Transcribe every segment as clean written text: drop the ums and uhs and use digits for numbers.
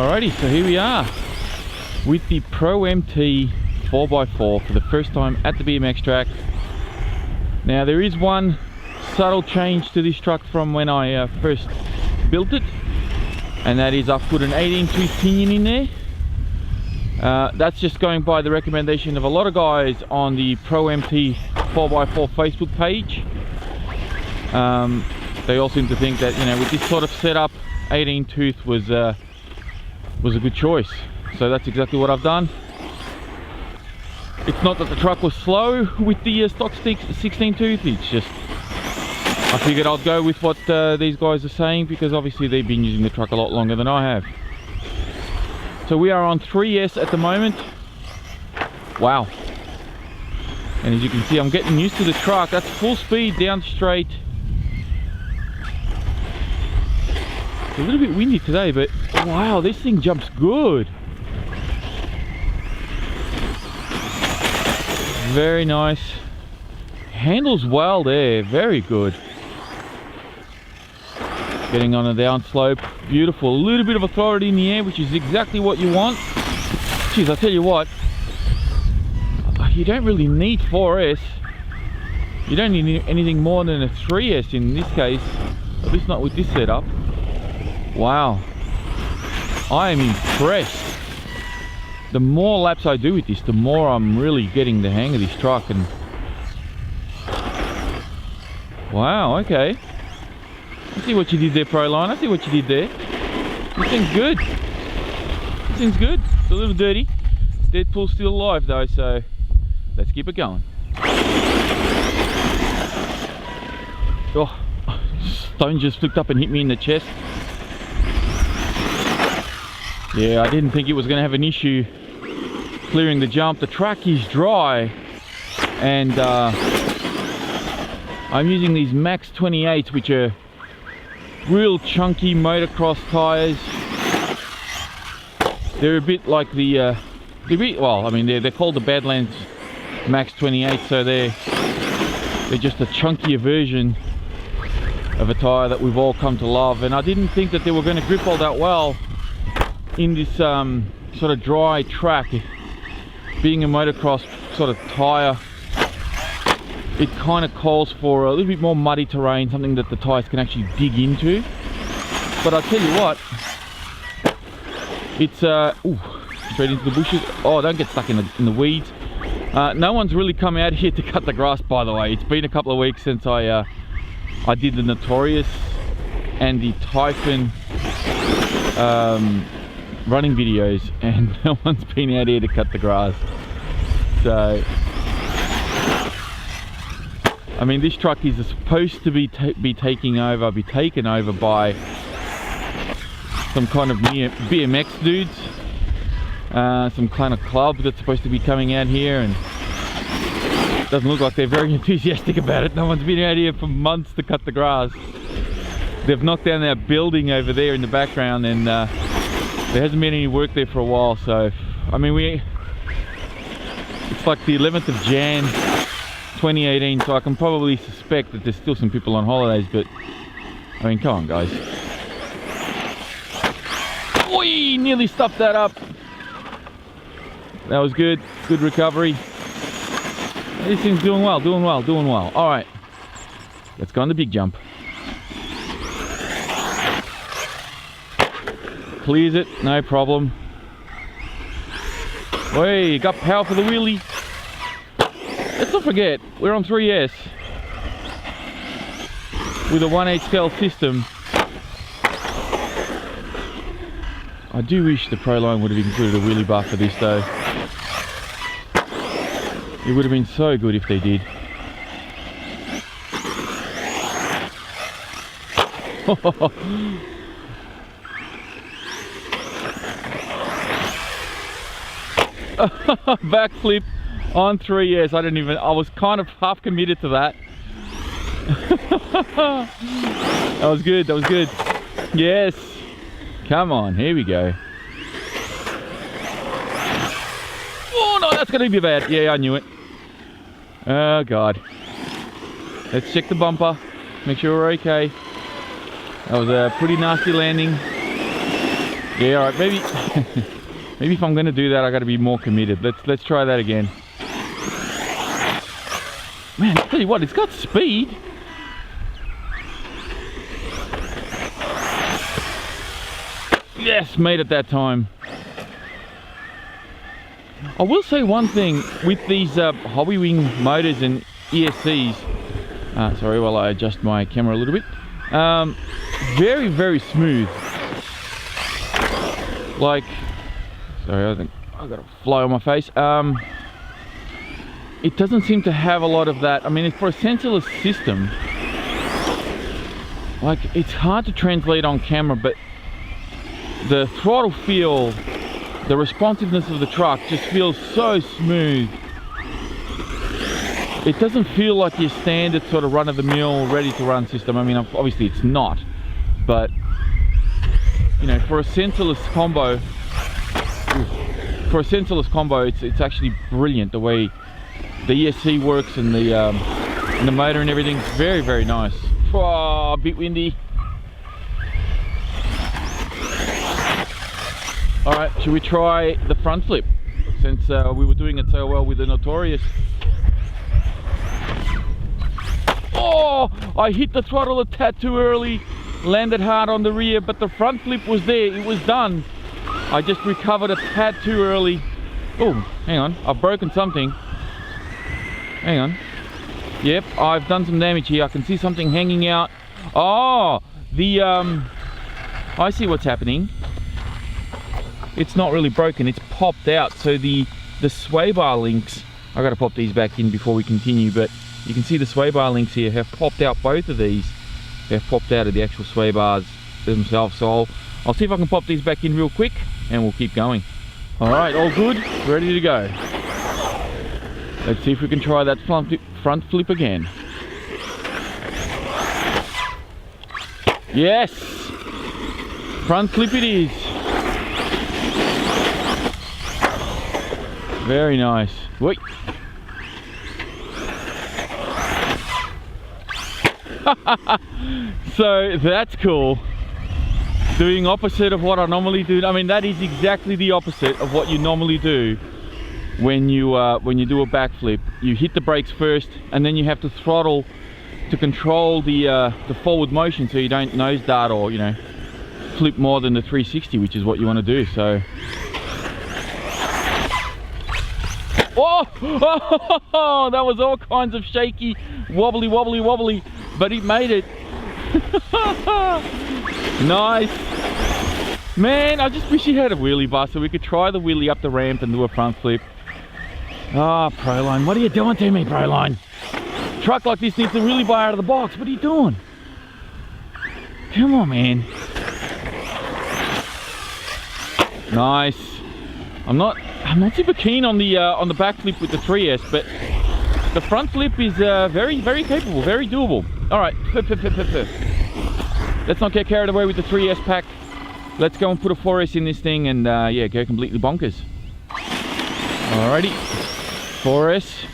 Alrighty, so here we are with the Pro-MT 4x4 for the first time at the BMX track. Now there is one subtle change to this truck from when I first built it, and that is I've put an 18-tooth pinion in there. That's just going by the recommendation of a lot of guys on the Pro-MT 4x4 Facebook page. They all seem to think that, you know, with this sort of setup, 18-tooth was a good choice. So that's exactly what I've done. It's not that the truck was slow with the stock 16-tooth, it's just I figured I'd go with what these guys are saying, because obviously they've been using the truck a lot longer than I have. So we are on 3S at the moment. Wow. And as you can see, I'm getting used to the truck. That's full speed down straight. It's a little bit windy today, but wow, this thing jumps good. Very nice. Handles well there, very good. Getting on a down slope, beautiful. A little bit of authority in the air, which is exactly what you want. Jeez, I tell you what, you don't really need 4S. You don't need anything more than a 3S in this case, at least not with this setup. Wow, I am impressed. The more laps I do with this, the more I'm really getting the hang of this truck. And wow, okay. I see what you did there, Proline. I see what you did there. This thing's good. This thing's good. It's a little dirty. Deadpool's still alive though, so let's keep it going. Oh, stone just flipped up and hit me in the chest. Yeah, I didn't think it was going to have an issue clearing the jump. The track is dry, and I'm using these Max 28s, which are real chunky motocross tires. They're a bit like the well, I mean, they're called the Badlands Max 28, so they're just a chunkier version of a tire that we've all come to love. And I didn't think that they were going to grip all that well in this sort of dry track. Being a motocross sort of tire, it kind of calls for a little bit more muddy terrain, something that the tires can actually dig into. But I'll tell you what, it's ooh, straight into the bushes. Oh, don't get stuck in the weeds. No one's really come out here to cut the grass, by the way. It's been a couple of weeks since I did the Notorious and the Typhon running videos, and no one's been out here to cut the grass. So I mean, this truck is supposed to be taken over by some kind of BMX dudes, some kind of club that's supposed to be coming out here, and it doesn't look like they're very enthusiastic about it. No one's been out here for months to cut the grass. They've knocked down our building over there in the background, and there hasn't been any work there for a while. So I mean, it's like the 11th of Jan 2018, so I can probably suspect that there's still some people on holidays, but I mean, come on guys. Oi, nearly stuffed that up. That was good recovery. This thing's doing well. All right, let's go on the big jump. Clears it, no problem. Oi, got power for the wheelie. Let's not forget, we're on 3S with a 1/8 scale system. I do wish the Proline would have included a wheelie bar for this though. It would have been so good if they did. Backflip on 3S. I was kind of half committed to that. That was good, yes, come on, here we go. Oh no, that's gonna be bad. Yeah, I knew it. Oh god. Let's check the bumper, make sure we're okay. That was a pretty nasty landing. Yeah, all right, maybe maybe if I'm gonna do that, I gotta be more committed. Let's try that again. Man, I'll tell you what, it's got speed. Yes, made it that time. I will say one thing with these Hobby Wing motors and ESCs. Sorry, while I adjust my camera a little bit. Very, very smooth. Like, sorry, I think I got a fly on my face. It doesn't seem to have a lot of that. I mean, for a sensorless system, like, it's hard to translate on camera, but the throttle feel, the responsiveness of the truck just feels so smooth. It doesn't feel like your standard sort of run-of-the-mill, ready-to-run system. I mean, obviously it's not, but you know, for a sensorless combo, it's actually brilliant the way the ESC works and the motor and everything. It's very, very nice. Oh, a bit windy. All right, should we try the front flip since we were doing it so well with the Notorious? Oh, I hit the throttle a tad too early, landed hard on the rear, but the front flip was there, it was done. I just recovered a tad too early. Oh, hang on, I've broken something. Hang on. Yep, I've done some damage here. I can see something hanging out. Oh, I see what's happening. It's not really broken, it's popped out. So the sway bar links, I gotta pop these back in before we continue, but you can see the sway bar links here have popped out. Both of these have popped out of the actual sway bars themselves. So I'll see if I can pop these back in real quick and we'll keep going. All right, all good, ready to go. Let's see if we can try that front flip again. Yes, front flip it is. Very nice. Wait. So that's cool. Doing opposite of what I normally do. I mean, that is exactly the opposite of what you normally do when you do a backflip. You hit the brakes first, and then you have to throttle to control the forward motion, so you don't nose dart or, you know, flip more than the 360, which is what you want to do. So. Oh, that was all kinds of shaky, wobbly, but it made it. Nice. Man, I just wish he had a wheelie bar so we could try the wheelie up the ramp and do a front flip. Ah, Proline, what are you doing to me, Proline? Truck like this needs a wheelie bar out of the box. What are you doing? Come on, man. Nice. I'm not super keen on the backflip with the 3S, but the front flip is very, very capable, very doable. All right, let's not get carried away with the 3S pack. Let's go and put a 4S in this thing and yeah, go completely bonkers. Alrighty, 4S.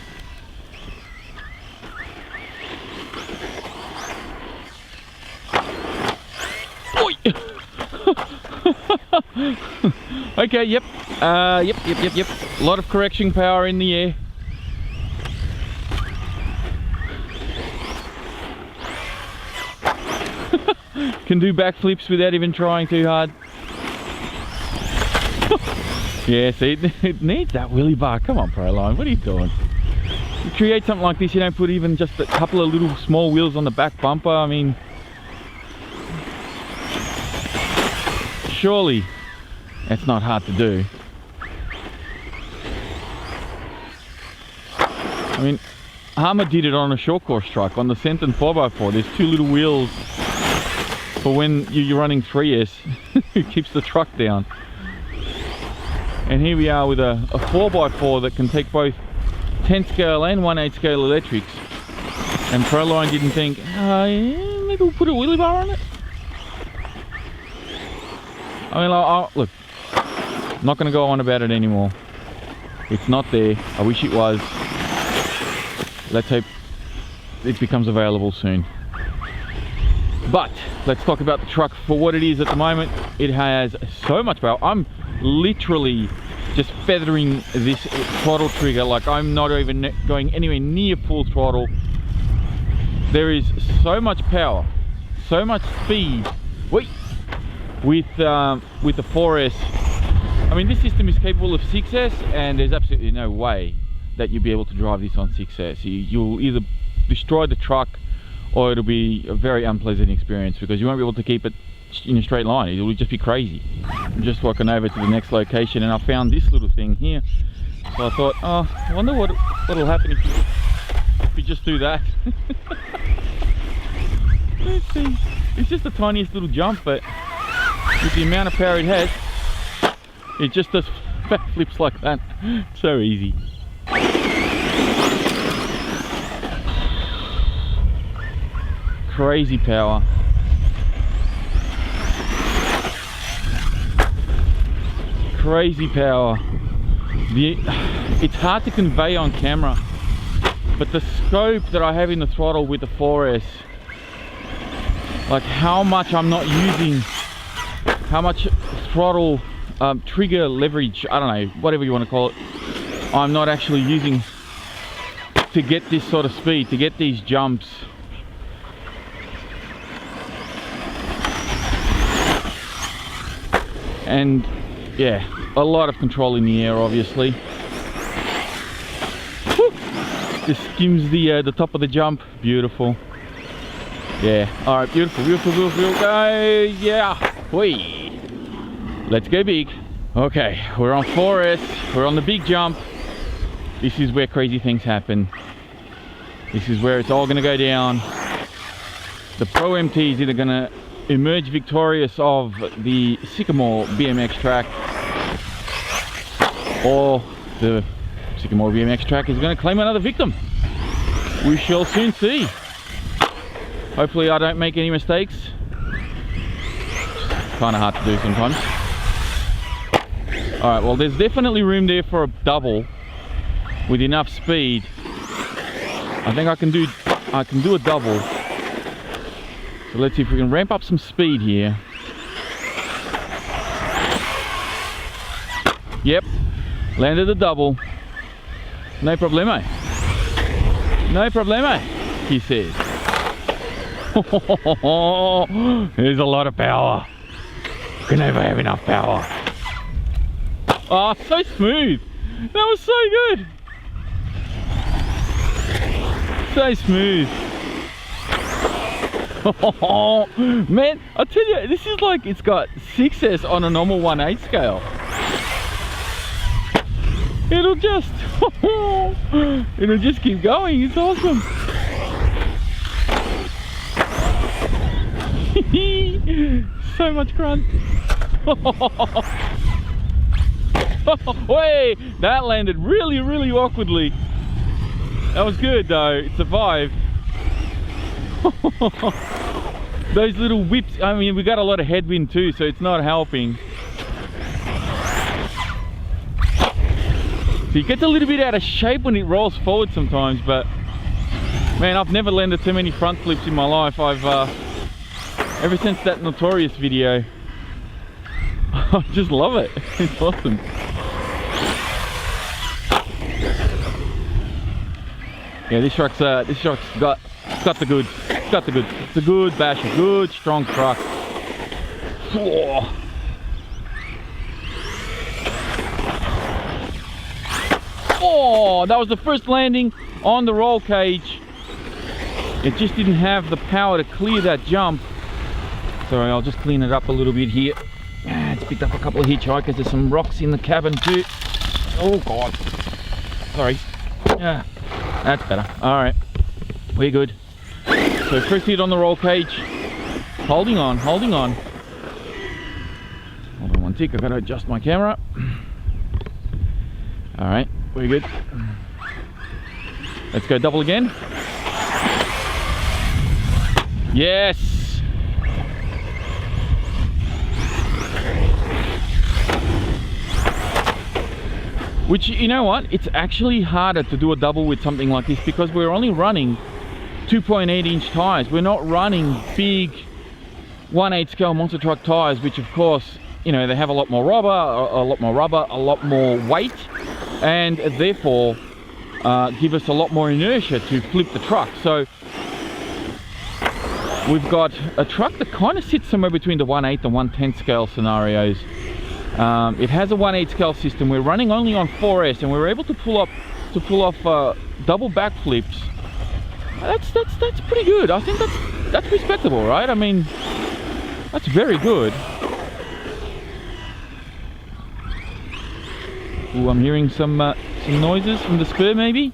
Okay, yep. Yep. A lot of correction power in the air. Can do backflips without even trying too hard. Yeah, see, it needs that wheelie bar. Come on, Proline, what are you doing? You create something like this, you don't put even just a couple of little small wheels on the back bumper. I mean, surely that's not hard to do. I mean, Harmer did it on a short course truck, on the Senton 4x4. There's two little wheels for when you're running 3S. It keeps the truck down. And here we are with a 4x4 that can take both 10 scale and 1/8 scale electrics. And Proline didn't think, maybe we'll put a wheelie bar on it. I mean, look, I'm not going to go on about it anymore. It's not there. I wish it was. Let's hope it becomes available soon. But let's talk about the truck for what it is at the moment. It has so much power. I'm literally just feathering this throttle trigger, like I'm not even going anywhere near full throttle. There is so much power, so much speed. Wait, with the 4S. I mean, this system is capable of 6S, and there's absolutely no way that you'll be able to drive this on 6S. You'll either destroy the truck, or it'll be a very unpleasant experience because you won't be able to keep it in a straight line. It will just be crazy. I'm just walking over to the next location, and I found this little thing here. So I thought, oh, I wonder what'll happen if you just do that. Let's see. It's just the tiniest little jump, but with the amount of power it has, it just does flips like that. So easy. Crazy power. Crazy power. It's hard to convey on camera, but the scope that I have in the throttle with the 4S, like how much I'm not using, how much throttle trigger leverage, I don't know, whatever you want to call it, I'm not actually using to get this sort of speed, to get these jumps. And yeah, a lot of control in the air, obviously. Woo! Just skims the top of the jump. Beautiful. Yeah. All right. Beautiful. Beautiful. Beautiful. Yeah. Whee. Let's go big. Okay. We're on 4S. We're on the big jump. This is where crazy things happen. This is where it's all going to go down. The Pro-MT is either going to emerge victorious of the Sycamore BMX track, or the Sycamore BMX track is going to claim another victim. We shall soon see. Hopefully I don't make any mistakes. Kind of hard to do sometimes. Alright, well there's definitely room there for a double with enough speed. I think I can do a double. So let's see if we can ramp up some speed here. Yep, landed a double. No problemo. No problemo, he says. There's a lot of power. Can never have enough power. Oh, so smooth. That was so good. So smooth. Oh, man, I tell you, this is like, it's got 6S on a normal 1/8 scale. It'll just keep going. It's awesome. So much grunt. Wait, that landed really, really awkwardly. That was good though, it survived. Those little whips, I mean, we got a lot of headwind too, so it's not helping. So it gets a little bit out of shape when it rolls forward sometimes, but man, I've never landed so many front flips in my life. I've ever since that Notorious video, I just love it. It's awesome. Yeah, this truck's got the goods. It's got the goods. It's a good bash, a good strong truck. Oh, that was the first landing on the roll cage. It just didn't have the power to clear that jump. Sorry, I'll just clean it up a little bit here. It's picked up a couple of hitchhikers. There's some rocks in the cabin too. Oh God. Sorry. Yeah, that's better. All right, we're good. So first hit on the roll cage. Holding on, holding on. Hold on one tick, I've got to adjust my camera. All right, we're good. Let's go double again. Yes. Which, you know what, it's actually harder to do a double with something like this because we're only running 2.8 inch tires. We're not running big 1/8 scale monster truck tires, which of course, you know, they have a lot more rubber, a lot more weight, and therefore give us a lot more inertia to flip the truck. So we've got a truck that kind of sits somewhere between the 1/8 and 1/10 scale scenarios. It has a 1/8 scale system. We're running only on 4S, and we're able to pull off double backflips. That's pretty good. I think that's respectable, right? I mean, that's very good. Ooh, I'm hearing some noises from the spur, maybe.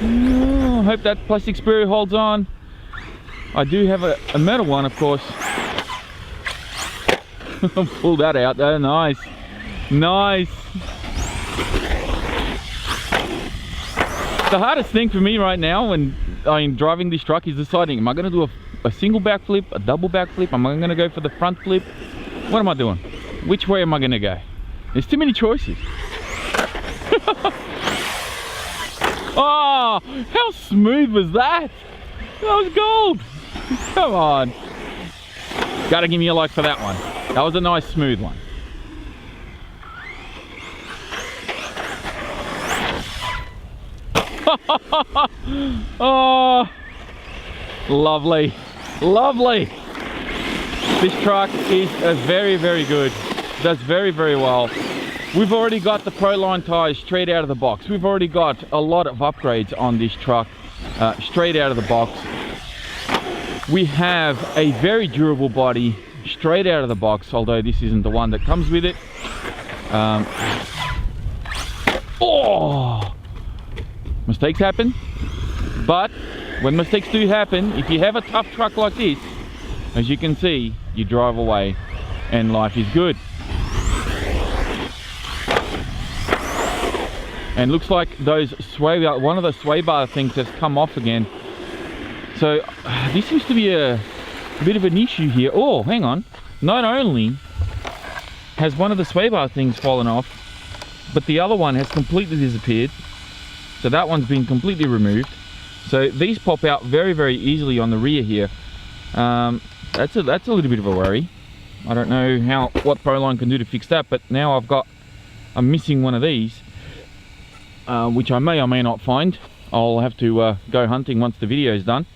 Oh, I hope that plastic spur holds on. I do have a metal one, of course. Pull that out though. Nice, nice. The hardest thing for me right now when I'm driving this truck is deciding, am I going to do a single backflip, a double backflip? Am I going to go for the front flip? What am I doing? Which way am I going to go? There's too many choices. Oh, how smooth was that? That was gold. Come on. Gotta give me a like for that one. That was a nice smooth one. Oh, lovely, lovely. This truck is very, very good. Does very, very well. We've already got the Proline tires straight out of the box. We've already got a lot of upgrades on this truck straight out of the box. We have a very durable body straight out of the box, although this isn't the one that comes with it. Oh, mistakes happen, but when mistakes do happen, if you have a tough truck like this, as you can see, you drive away and life is good. And looks like those sway bar, one of the sway bar things has come off again. So this seems to be a bit of an issue here. Oh, hang on. Not only has one of the sway bar things fallen off, but the other one has completely disappeared. So that one's been completely removed. So these pop out very, very easily on the rear here. That's a little bit of a worry. I don't know what Proline can do to fix that, but now I'm missing one of these, which I may or may not find. I'll have to go hunting once the video is done.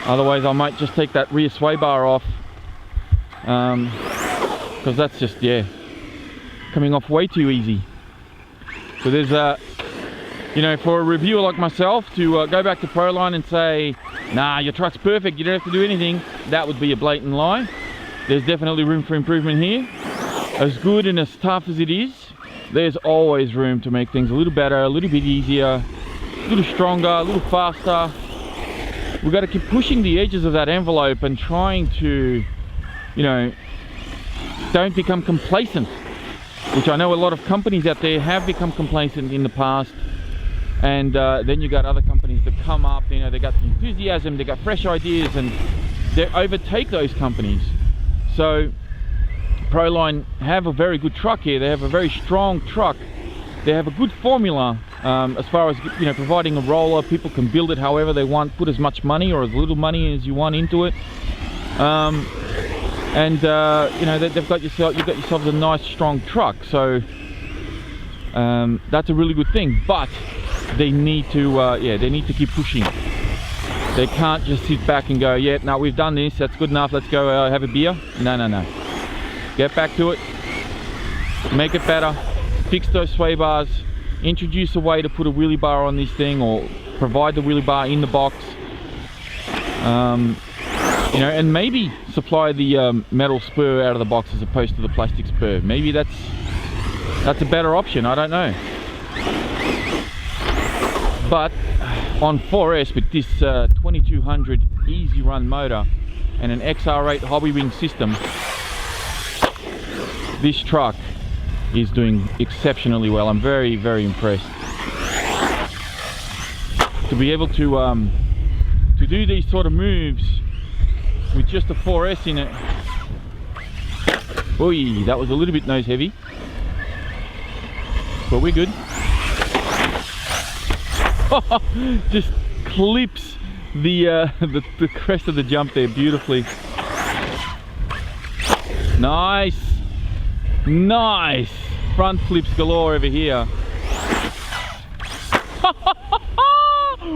Otherwise I might just take that rear sway bar off, because that's just, yeah, coming off way too easy. So there's you know, for a reviewer like myself to go back to Proline and say, nah, your truck's perfect, you don't have to do anything, that would be a blatant lie. There's definitely room for improvement here. As good and as tough as it is, there's always room to make things a little better, a little bit easier, a little stronger, a little faster. We've got to keep pushing the edges of that envelope and trying to, you know, don't become complacent, which I know a lot of companies out there have become complacent in the past. And then you got other companies that come up, you know, they got the enthusiasm, they got fresh ideas, and they overtake those companies. So Proline have a very good truck here. They have a very strong truck. They have a good formula as far as, you know, providing a roller. People can build it however they want, put as much money or as little money as you want into it. You know, you've got yourselves a nice strong truck. So that's a really good thing. But they need to, yeah, they need to keep pushing. They can't just sit back and go, yeah, no, we've done this, that's good enough, let's go have a beer. No, no, no. Get back to it, make it better, fix those sway bars, introduce a way to put a wheelie bar on this thing, or provide the wheelie bar in the box. You know, and maybe supply the metal spur out of the box as opposed to the plastic spur. Maybe that's a better option, I don't know. But on 4S with this 2200 easy run motor and an XR8 hobby wing system, this truck is doing exceptionally well. I'm very, very impressed. To be able to do these sort of moves with just a 4S in it. Oy, that was a little bit nose heavy, but we're good. Just clips the crest of the jump there beautifully. Nice, nice front flips galore over here.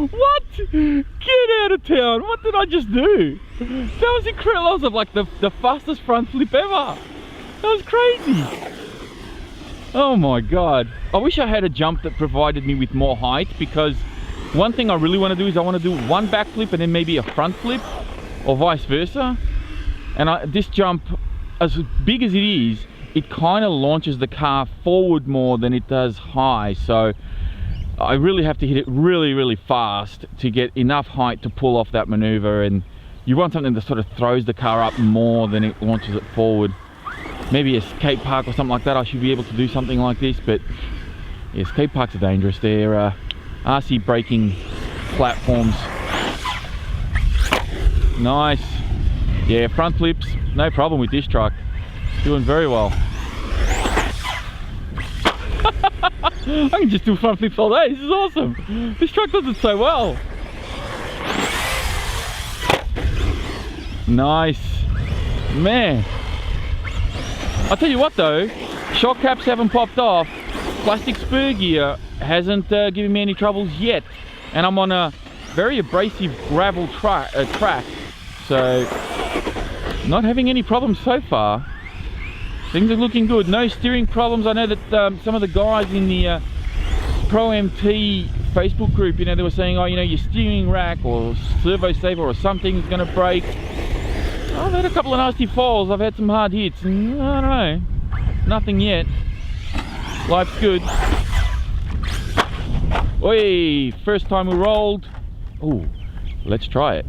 What? Get out of town! What did I just do? That was incredible. That was like the fastest front flip ever. That was crazy. Oh my god. I wish I had a jump that provided me with more height, because one thing I really want to do is I want to do one back flip and then maybe a front flip, or vice versa. And this jump, as big as it is, it kind of launches the car forward more than it does high. So I really have to hit it really, really fast to get enough height to pull off that maneuver. And you want something that sort of throws the car up more than it launches it forward. Maybe a skate park or something like that, I should be able to do something like this. But yeah, skate parks are dangerous. They're RC braking platforms. Nice. Yeah, front flips, no problem with this truck. Doing very well. I can just do front flips all day. This is awesome. This truck does it so well. Nice. Man. I'll tell you what though, shock caps haven't popped off. Plastic spur gear hasn't given me any troubles yet. And I'm on a very abrasive gravel track. So, not having any problems so far. Things are looking good. No steering problems. I know that some of the guys in the Pro-MT Facebook group, you know, they were saying, oh, you know, your steering rack or servo saver or something is going to break. I've had a couple of nasty falls. I've had some hard hits, and I don't know. Nothing yet. Life's good. Oi! First time we rolled. Oh, let's try it.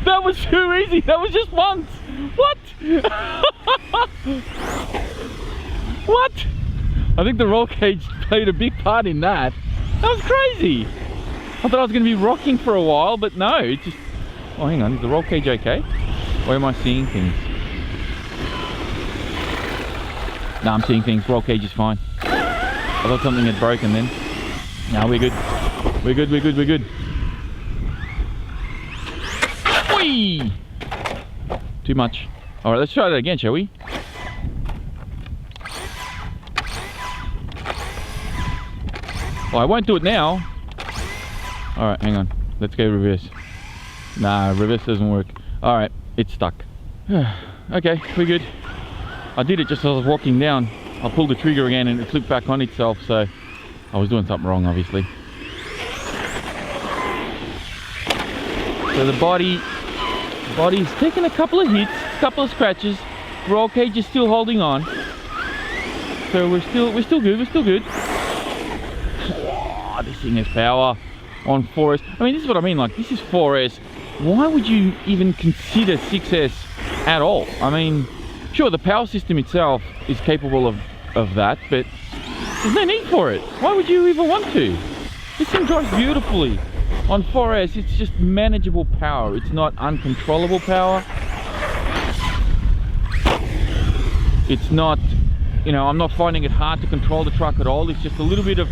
That was too easy. That was just once. What? What? I think the roll cage played a big part in that. That was crazy. I thought I was going to be rocking for a while, but no, it just... Oh, hang on. Is the roll cage okay? Or am I seeing things? No, I'm seeing things. Roll cage is fine. I thought something had broken then. No, we're good. We're good, we're good, we're good. Whee! Too much. Alright, let's try that again, shall we? Well, I won't do it now. Alright, hang on. Let's go reverse. Nah, reverse doesn't work. Alright, it's stuck. Okay, we're good. I did it just as I was walking down. I pulled the trigger again and it flipped back on itself, so I was doing something wrong, obviously. So the body's taken a couple of hits, a couple of scratches. Roll cage is still holding on. So we're still good, we're still good. Oh, this thing has power on 4S. I mean, this is what I mean, like, this is 4S. Why would you even consider 6S at all? I mean, sure, the power system itself is capable of that, but there's no need for it. Why would you even want to? This thing drives beautifully. On 4S, it's just manageable power. It's not uncontrollable power. It's not, you know, I'm not finding it hard to control the truck at all. It's just a little bit of,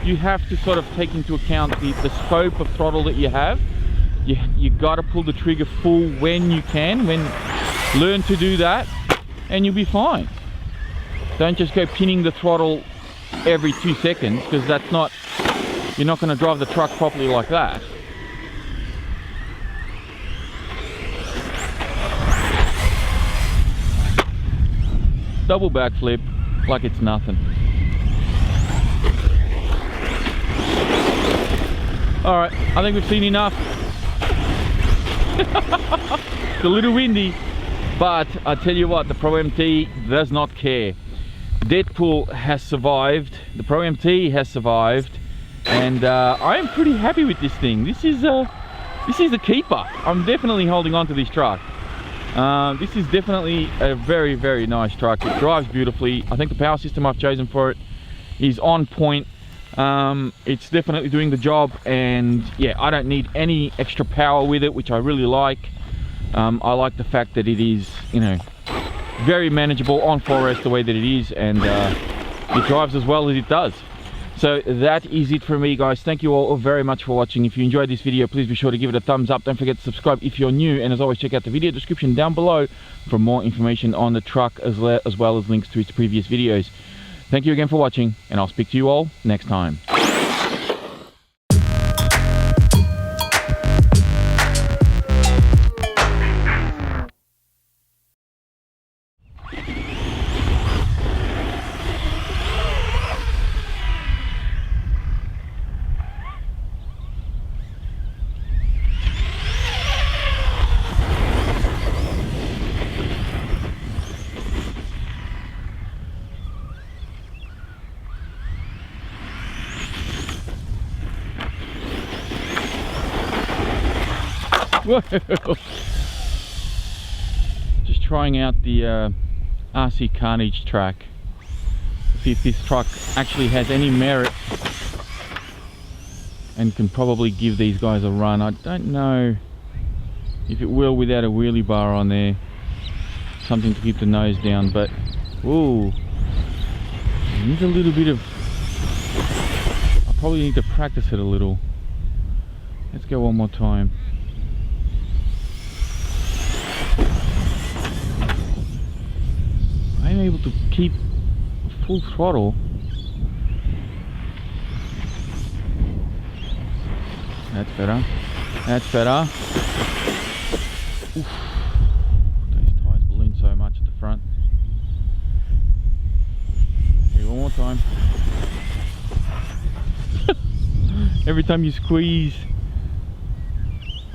you have to sort of take into account the scope of throttle that you have. You got to pull the trigger full when you can. Learn to do that, and you'll be fine. Don't just go pinning the throttle every 2 seconds, because that's not, you're not going to drive the truck properly like that. Double backflip like it's nothing. Alright, I think we've seen enough. It's a little windy, but I tell you what, the Pro-MT does not care. Deadpool has survived, the Pro-MT has survived, and I am pretty happy with this thing. This is a keeper. I'm definitely holding on to this truck. This is definitely a very, very nice truck. It drives beautifully. I think the power system I've chosen for it is on point. It's definitely doing the job, and yeah, I don't need any extra power with it, which I really like. I like the fact that it is, you know, very manageable on 4S the way that it is, and it drives as well as it does. So that is it for me, guys. Thank you all very much for watching. If you enjoyed this video, please be sure to give it a thumbs up. Don't forget to subscribe if you're new, and as always, check out the video description down below for more information on the truck, as well as links to its previous videos. Thank you again for watching, and I'll speak to you all next time. Whoa. Just trying out the RC Carnage track. See if this truck actually has any merit and can probably give these guys a run. I don't know if it will without a wheelie bar on there. Something to keep the nose down, but ooh, needs a little bit of. I probably need to practice it a little. Let's go one more time. I'm able to keep full throttle. That's better. That's better. Oof. These tyres balloon so much at the front. Okay, one more time. Every time you squeeze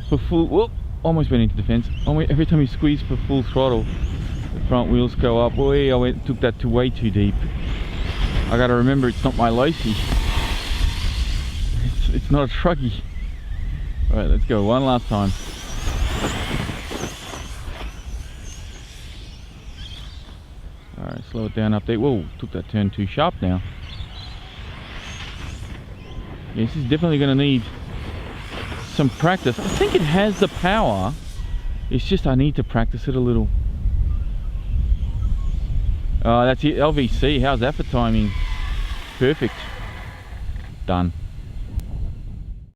for full, whoop, almost went into the fence. Every time you squeeze for full throttle, the front wheels go up. Boy, I took that to way too deep. I gotta remember it's not my Losi. It's not a truckie. Alright, let's go one last time. Alright, slow it down up there. Whoa, took that turn too sharp now. Yeah, this is definitely gonna need some practice. I think it has the power. It's just I need to practice it a little. That's it, LVC. How's that for timing? Perfect. Done.